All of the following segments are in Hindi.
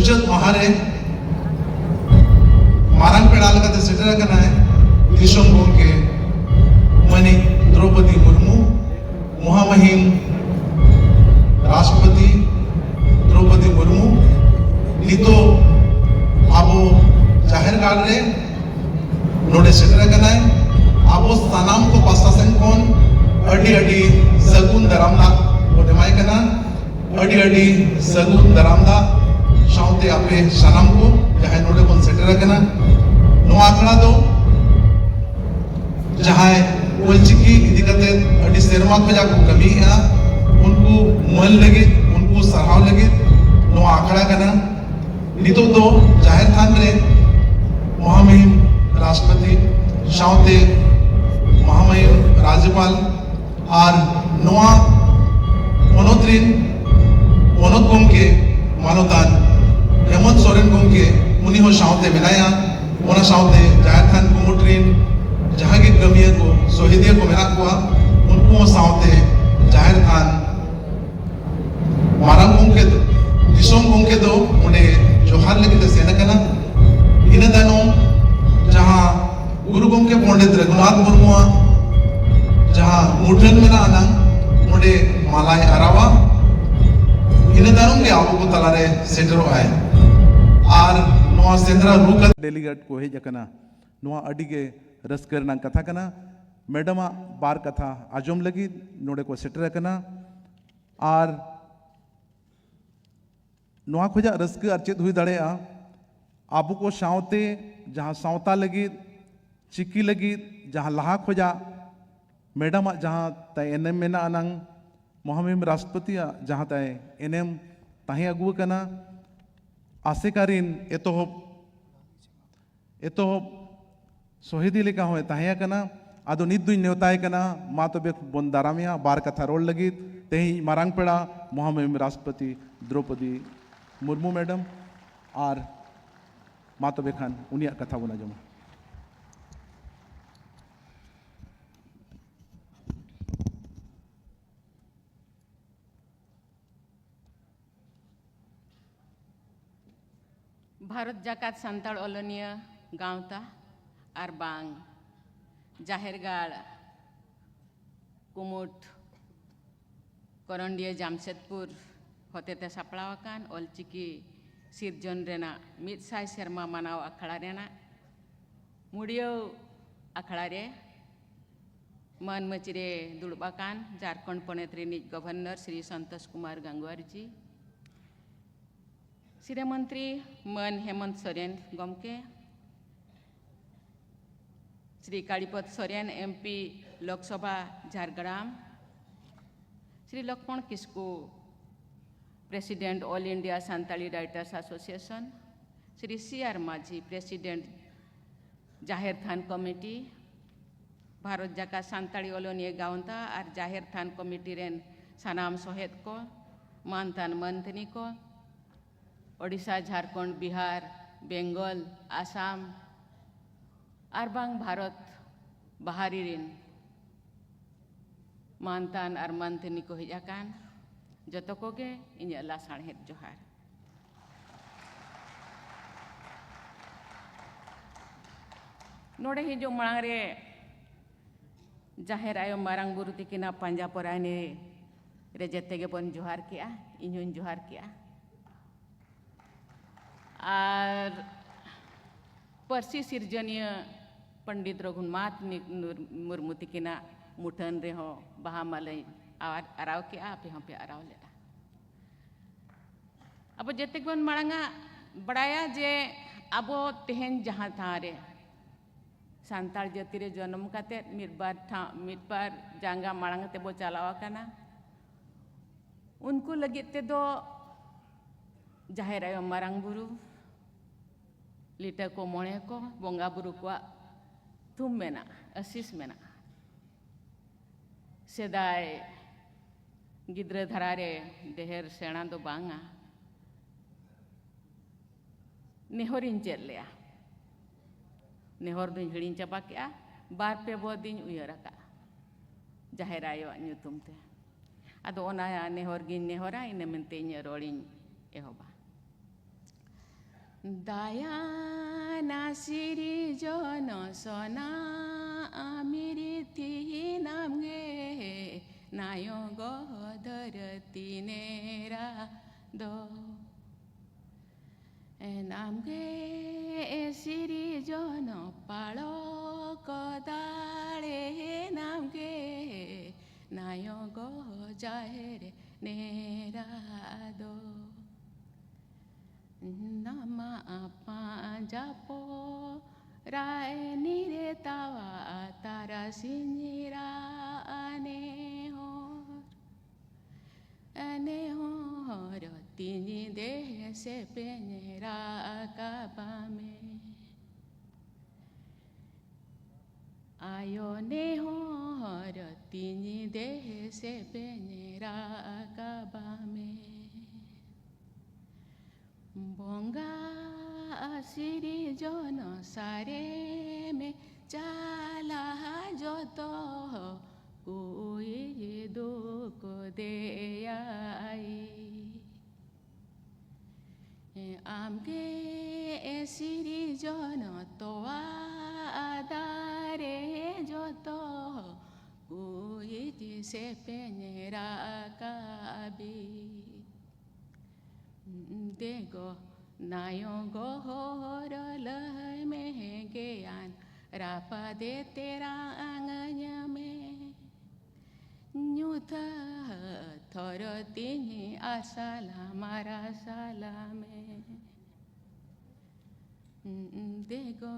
मुचद महारे मारंग पेड़ा लगते सेटर करना है दिशों गोंके मनी द्रौपदी मुर्मू महामहिम राष्ट्रपति द्रौपदी मुर्मू नितो आबो जाहिर गाड़ रे नोडे सेटर करना है आबो सानाम को पासासन कौन अडी अडी सगुन दरामदा वो दिमाग करना अडी अडी सगुन दरामदा शांति आपे सानाम को जहाँ नोडे कौन सेटर करना नो आखड़ा दो जहाँ ओलचिकी इदिकते अडी सेरमा को जाको कमी है उनको मन लगे उनको सराव लगे नो आखड़ा करना नितो दो जाहिर थान रे महामहिम राष्ट्रपति शांति महामहिम राज्यपाल और नोआ पोनोत्रिन पोनोत गोंके मानोदान हेमंत सोरेन गोंके उन्हीं हो शांति मिलाया उन्हें शांति जाहिर थान कुमुट्रिन जहाँ के कमियों को सोहिदिया को मिला हुआ उनको शांति जाहिर थान मारंग गोंके दिशों गोंके दो उन्हें जोहार लगे तो सेना करना इन्हें दानों जहाँ गुरु गोंके पंडित रघुनाथ मुर्मू जहाँ मुठन में ना आना मुझे मालाय अरावा इन्हें दानों के आपको को तलारे सेंटरो आए आर नोआ सेंद्रा रूका डेलीगेट को है जकना नोआ अडी के रस करना कथा कना मैडम बार कथा आजम लगी नोडे को सेटर करना आर नोआ खोजा रस के अर्चित हुई दड़े आबू को शांते जहाँ सावता लगी चिकी लगी जहाँ लहा खोजा मैडम जहाँ तय एनएम में ना अनंग महामहिम राष्ट्रपति जहाँ तय एनएम ताही अगुआ कना आसेकारीन एतो सोहिदी लेका हो ताहिया कना आदो निद दुई नेवताय कना मा तो बेक बोंदारामिया बार कथा रोल लगी तेही मारंग पेड़ा महामहिम राष्ट्रपति द्रौपदी मुर्मू मैडम और मा तो बेखान उनिया कथा बोना जमा भारत जाकात संताल ओलोनिया गांवता और बांग जाहिरगाड़ कुमुट करंडिया जामशेदपुर होते ते सापड़ावाकान ओलचिकी सिरजन रेना मित साय शर्मा मनाव अखड़ा रेना मुड़ियो अखड़ा रे मन मचिरे दुड़बाकान झारखंड पनेत रिनिज गवर्नर श्री संतोष कुमार गंगवार जी श्री मंत्री मन हेमंत सोरेन गमके Shri Kalipada Soren MP Lok Sabha Jhargram Shri Laxman Kisku president all India Santali writers association Shri CR Majhi president Jaher Than committee Bharat जाका सांताली ओलोनिया गांवता और जाहिर थान कमिटी रेन सानाम सोहेद को मानतान मंथनी को ओडिशा झारखंड बिहार बेंगल आसाम और बांग भारत बाहरी रिन मानतान और मंथनी को हिजाकान जतो कोगे इन्या लासाणहेद जोहार नोड़े हिजो मांग रे जाहिर आयो मारंग बुरु तिकिना पंजा परायने रे जत्तेगे बन जोहार किया इन्हुन जोहार किया और परसी सिरजनीय पंडित रघुनाथ मुर्मू तिकिना मुठन रे हो बहा मलई आराव के आप यहाँ पे आराव लेना अब जते बन मांगा बड़ाया जे अब तेहन जहाँ था रे सांताल जाति रे जन्म काते मिटबार जांगा मांगा ते बो चलावा कना उनको लगे ते दो जाहिर आयो मारंग बुरु लिटा को मोणे को बोंगा बुरु को थुम मेना आशीष मेना सेदाय गिद्रे धरारे देहर सेना दो बांगा नेहरिन चेद लिया नेहर दुई हिड़िन चाबा केआ बार पे बो दिन उयरका जाहिर आयो ᱧᱩᱛᱩᱢ ᱛᱮ ᱟᱫᱚ ᱚᱱᱟ ᱱᱮᱦᱚᱨ ᱜᱤᱧ ᱱᱮᱦᱚᱨᱟ ᱤᱱᱟᱹ ᱢᱮᱱᱛᱮ ᱤᱧᱟᱹᱜ ᱨᱚᱲᱤᱧ ᱮᱦᱚᱵᱟ Daya nasiri jono sona amiriti namge nayogo dharati nera do namge siri jono palo kodale namge nayogo jahere nera do nama apa japo rai nire tawa tara sinira anehor tini de se penera kabame ayo nehor tini de se penera kabame Bonga asiri jono sare me chala joto kui duko de ai amge asiri jono toa adare joto kui se penera kabi Dego nayogo horo lai mehegean rapa de terang nyame nyuta thoro tini asala mara salame Dego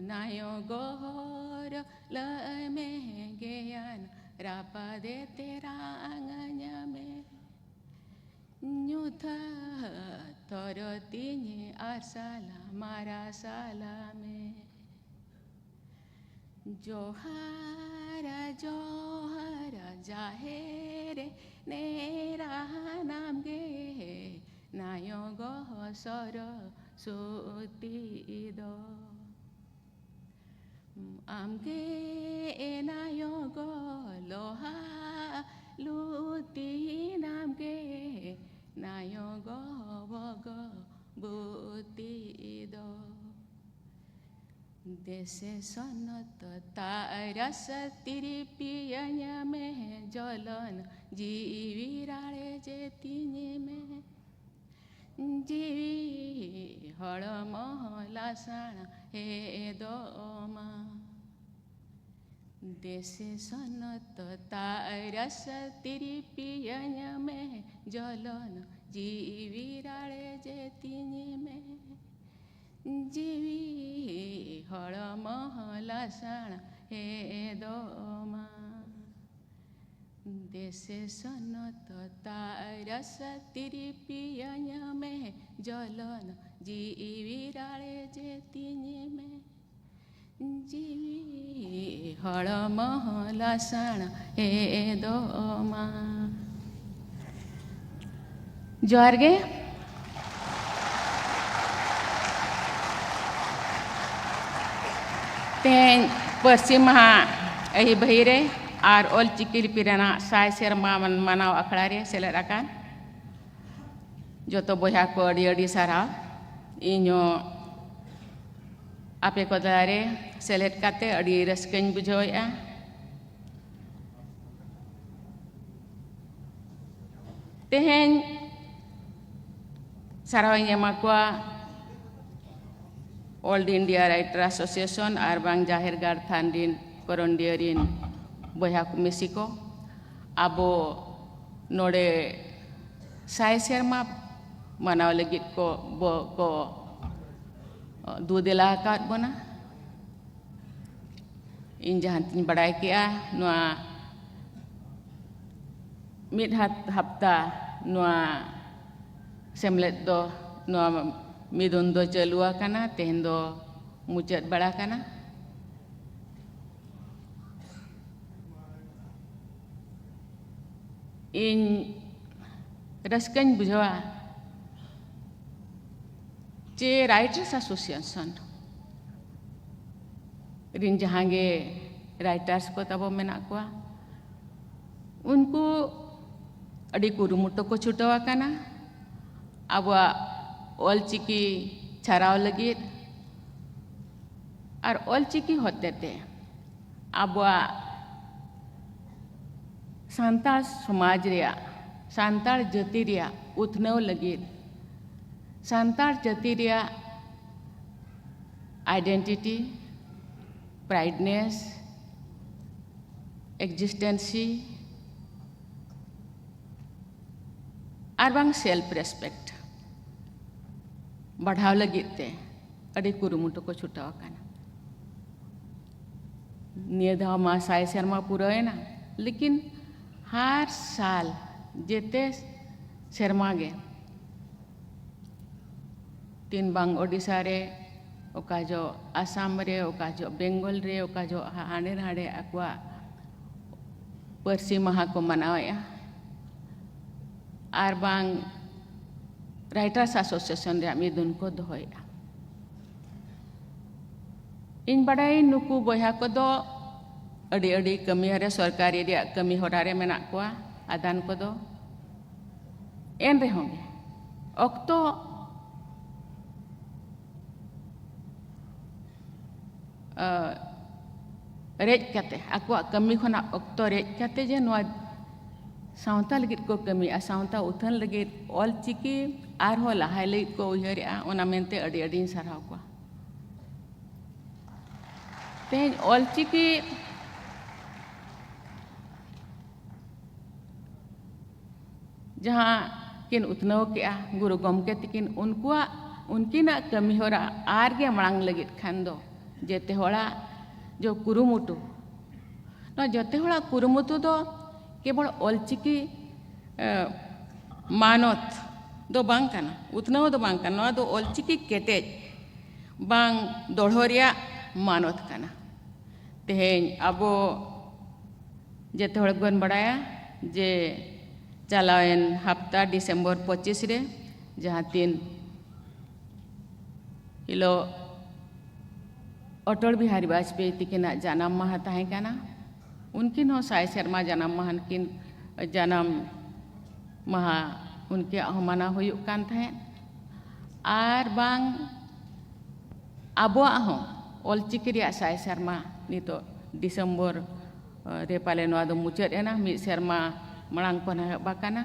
nayogo horo lai mehegean rapa de terang nyame Nyuta torotini asala mara salame Johara johara jahere nera namge nayogo soro sutido amge nayogo loha luti namge nayogo bogo butido dese sonot tarasa tiripiyanya me jolon jivirale jetini me jivi holomo lasana he doma Dese sonot tarasa tiripiyanya me jolon jivirale jetini me jivi holomo lasana he doma Dese sonot tarasa tiripiyanya me jolon jivirale jetini me Jivi holomo lasana he doma जोहार गे तेन पश्चिम महा अहि बहिरे और ऑलचिकी लिपिरेना साय सेरमा मनाव अखड़ा रे सेलेद आकान जोतो बया को अड़ी अड़ी सारा इño आपे को दारे सेलेद काते अड़ी रस्कन बुझोया तेहेन सारावanya makwa All India Writer Association ar bang jahir gar thandin korondiarin boya Mexico abo node sai serma manaw legit ko bo ko dudela kat bona injahan tin badai kia noa mid hafta noa semlet do noa midun do jalua kana tehen do mucat bada kana in raskan bujawa ce Writers Association rin jahange writers ko tabo menak ko unku adi kurumuto ko chutawa kana abwa ऑलचिकी छाराव लगी और ऑलचिकी होते थे आबवा सांताल समाज रिया सांताल जाति रिया उतनव लगी सांताल जाति रिया आइडेंटिटी प्राइडनेस एक्जिस्टेंसी और बांग सेल्फ रेस्पेक्ट बढ़ाव लगी ते अड़ी कुरुमुटु को छुटाव काना निये धाव मा साय शर्मा पूरा है ना लेकिन हर साल जेते शर्मा गे तीन बांग ओडिशा रे ओका जो आसाम रे ओका जो बेंगल रे ओका जो हाने हाड़े अकवा परसी महा को मनाया और बांग राइटर्स एसोसिएशन रे मिदुन को दोहया इन बड़ाई नुकु बया को दो अड़ी अड़ी कमी हरे सरकारी रे कमी होरारे मेना कोआ आदान को दो एन रे होंगे अक्तो रेज कते आको कमी खना अक्तो रेज कते जे नवा सावता लगित को कमी आ सावता उथन लगित ऑलचिकी आर हो लहाय लगित को उयहर आ ओना मेनते अड़ी अड़ी सराव को ते ऑलचिकी जहाँ किन उतनव के गुरु गमके तकिन उनकिना कमी होरा आर गे मांग लगित खान दो जेते होड़ा जो कुरुमुटु न जते होड़ा कुरुमुटु दो केवल ऑलचिकी मानत दो बांग काना उतनव दो बांग काना दो ऑलचिकी केटेज बांग दोढ़ोरिया मानत काना तेहें अबो जेते होड़ गन बड़ाया जे चलावेन हफ्ता डिसेंबर 25 रे जहाँ 3 हिलो अटल बिहारी वाजपेयी तिकिना जन्म माह ताहे काना उनकिन हो साय शर्मा जन्म माह किन जन्म माह उनके मना हुयुक कान थाहे आर बांग आबोआ हो ऑलचिकी रिया साय शर्मा नितो डिसेंबर रे पाले नवा दो मुचाद एना मिद शर्मा मांग को बाकाना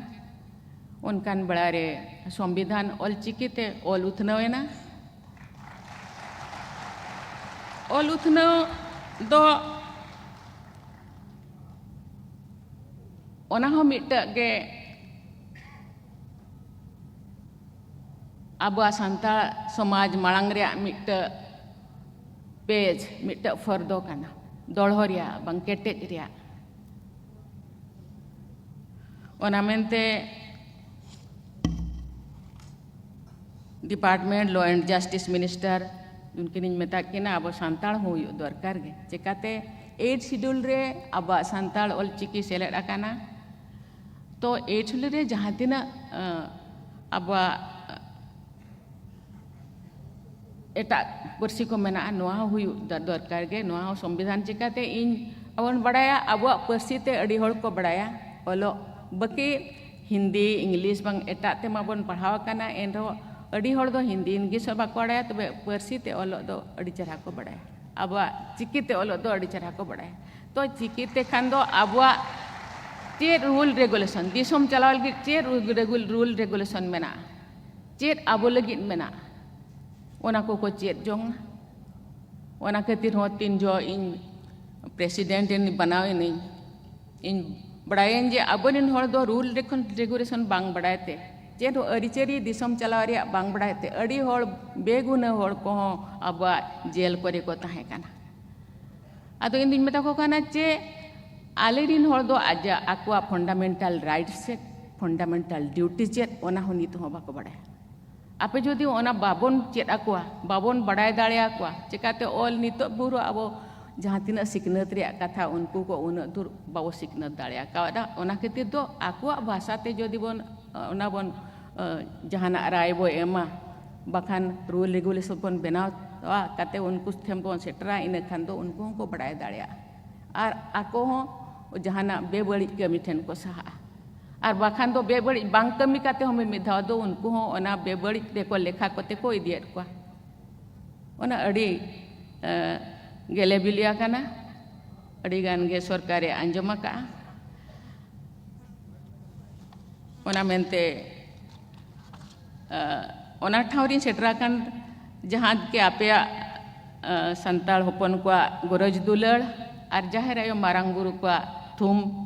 उनकान बड़ा रे संविधान ऑलचिकी ते ऑल उथनवेना ऑल उथनव दो ओना हो मिट्टा गे आबुआ सांताल समाज मांग रे मिट्टा पेज मिट्टा फर्दो काना दोढ़ोरिया बांग केटेज रिया ओना मेनते department law and justice minister उनकिन मेता किना अब सांताल हो दरकार गे चिकाते 8 शेड्यूल रे अब सांताल ऑलचिकी सेलेक्ट आकाना तो 8 शेड्यूल रे जहाँ तिना अब एटा पर्सी को मेना नोआ हुई दरकार गे नोआ संविधान चिकाते इन अवन बड़ाया अब पर्सी ते अड़ी होड़ को बड़ाया ओलो बाकी हिंदी इंग्लिश बांग एटा ते माबन पढ़ाव काना एनरो अड़ी होड़ दो हिंदी इंग्लिश बाको बड़ाया तबे पर्सी ते ओलो दो अड़ी चरहा को बड़ाया अब चिकी ते ओलो दो अड़ी चरहा को बड़ाया तो चिकी ते खान दो अब चेर रूल रेगुलेशन दिसम चलाव लगी चेर रूल रेगुलेशन मेना चेर अब लगी मेना ओना को चेर जोंग ओना खातिर हो 3 जो इन प्रेसिडेंट इन बनावे नहीं इन बड़ायन जे अबनिन होड़ दो रूल रेगुलेशन बांग बड़ायते चेद अरिचेरी दिसम चलाव रे बांग बड़ायते अड़ी होड़ बेगुना होड़ को अब जेल करे को ताहे काना अदो इन दिन मेता को काना चे आलेरिन होड़ दो आज आक्वा फंडामेंटल राइट्स से फंडामेंटल ड्यूटी चेद ओना हो नित हो बाको बड़ाय आपे जदि ओना बाबन चेद आक्वा बाबन बड़ाय दाड़े आक्वा चिकाते ऑल नितो बुरो अब जहाँ तीना सिकनत रे कथा उनको को उन दूर बाबो सिकनत दाड़े कादा ओना खातिर दो आक्वा भाषा ते जदि बन ओना बन जहाना राय बो एमा बाखान रूल रेगुलेशन बन बनाव काते उनको थेम बन सेटरा इन खान दो उनको को बड़ाय दाड़े और आको हो जहाना बेबड़ी कमी ठेन को सहा और बाखान दो बेबड़ी बांग कमी काते हम मिधाव दो उनको हो ओना बेबड़ी रे को लेखा कोते को इदियत को ona adi gele bilia kana adi gan ge sorkare anjom aka'a ona mente ona ठाउरिन सेटराkan jahan ke apea santal hopon kwa goroj dulal ar jaher ayo marang guru kwa thum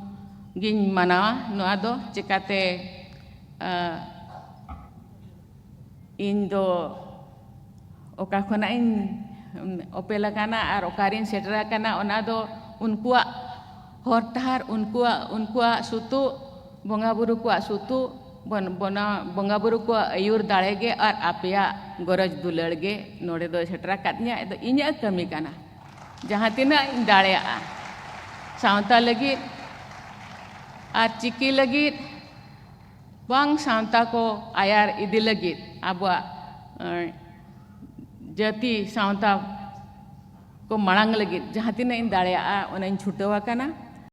gin manawa noa do cekate indo oka khona in opela kana ar okarin setera kana ona do unkua hortar unkua sutu bonga buru kwa sutu bonga buru kwa ayur dalege ar apea goroj dularge node do setera katnya itu inya kami kana jahan tina dalea sawta lagi ar ciki lagi bang sawta ko ayar idi lagi abwa jati sawta ko marang lagi jahan tina in dalea ona in chutawa kana